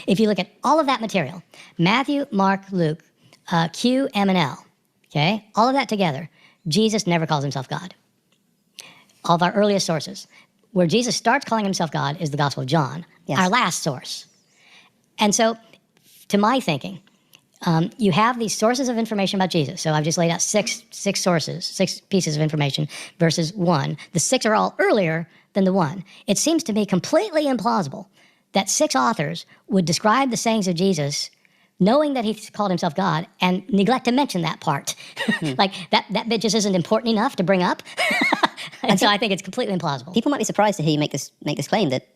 If you look at all of that material, Matthew, Mark, Luke, Q, M, and L, okay, all of that together, Jesus never calls himself God. All of our earliest sources. Where Jesus starts calling himself God is the Gospel of John, our last source. And so, to my thinking, you have these sources of information about Jesus. So I've just laid out six sources, 6 pieces of information versus 1. The 6 are all earlier than the 1. It seems to me completely implausible that 6 authors would describe the sayings of Jesus knowing that he called himself God and neglect to mention that part. Like, that bit just isn't important enough to bring up. And so I think it's completely implausible. People might be surprised to hear you make this claim that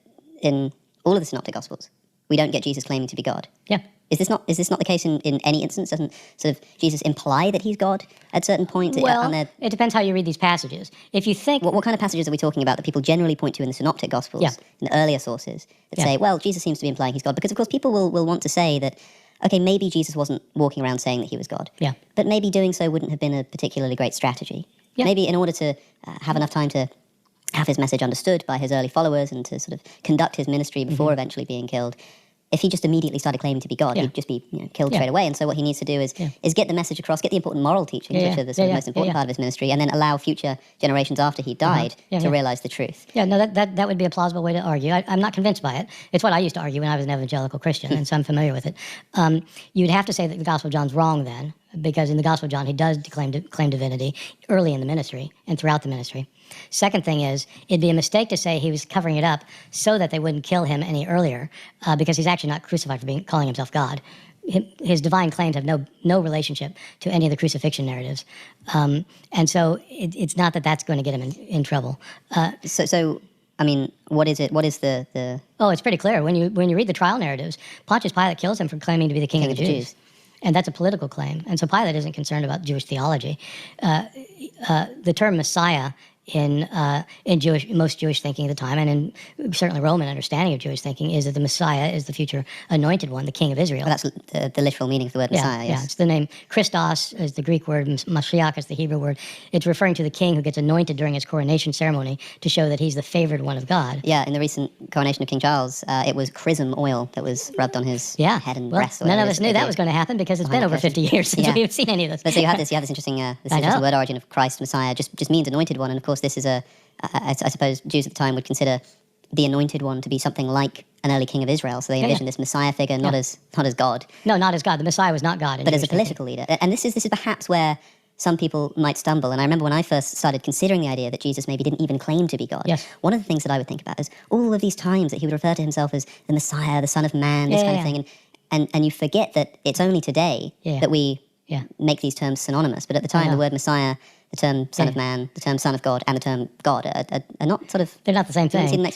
in all of the Synoptic Gospels, we don't get Jesus claiming to be God. Yeah. Is this not the case in any instance? Doesn't sort of Jesus imply that he's God at certain points? Well, it depends how you read these passages. If you think... What kind of passages are we talking about that people generally point to in the Synoptic Gospels, in the earlier sources, that say, well, Jesus seems to be implying he's God? Because, of course, people will want to say that, okay, maybe Jesus wasn't walking around saying that he was God. Yeah. But maybe doing so wouldn't have been a particularly great strategy. Yeah. Maybe in order to have enough time to have his message understood by his early followers and to sort of conduct his ministry before eventually being killed, if he just immediately started claiming to be God, he'd just be killed straight away. And so what he needs to do is get the message across, get the important moral teachings, which are the sort of most important part of his ministry, and then allow future generations after he died to realize the truth. Yeah, no, that would be a plausible way to argue. I'm not convinced by it. It's what I used to argue when I was an evangelical Christian, and so I'm familiar with it. You'd have to say that the Gospel of John's wrong then, because in the Gospel of John, he does claim divinity early in the ministry and throughout the ministry. Second thing is, it'd be a mistake to say he was covering it up so that they wouldn't kill him any earlier, because he's actually not crucified for calling himself God. His divine claims have no relationship to any of the crucifixion narratives. And so it's not that that's going to get him in trouble. So I mean, what is it? What is the... Oh, it's pretty clear. When you read the trial narratives, Pontius Pilate kills him for claiming to be the king of the Jews. And that's a political claim. And so Pilate isn't concerned about Jewish theology. The term Messiah in most Jewish thinking at the time, and in certainly Roman understanding of Jewish thinking, is that the Messiah is the future anointed one, the king of Israel. Well, that's the literal meaning of the word Messiah, yes. Yeah, it's the name. Christos is the Greek word, Mashiach is the Hebrew word. It's referring to the king who gets anointed during his coronation ceremony to show that he's the favored one of God. Yeah, in the recent coronation of King Charles, it was chrism oil that was rubbed on his head and breast. None of us knew that was going to happen because it's been over 50 years since we've seen any of this. But so you have this interesting word origin of Christ, Messiah, just means anointed one, and of course this is I suppose Jews at the time would consider the anointed one to be something like an early king of Israel. So they envisioned this Messiah figure not as God. No, not as God. The Messiah was not God. But as a political leader. And this is perhaps where some people might stumble. And I remember when I first started considering the idea that Jesus maybe didn't even claim to be God. Yes. One of the things that I would think about is all of these times that he would refer to himself as the Messiah, the Son of Man, this kind of thing. And you forget that it's only today that we make these terms synonymous. But at the time, the word Messiah, the term Son of Man, the term Son of God, and the term God are not sort of... They're not the same thing.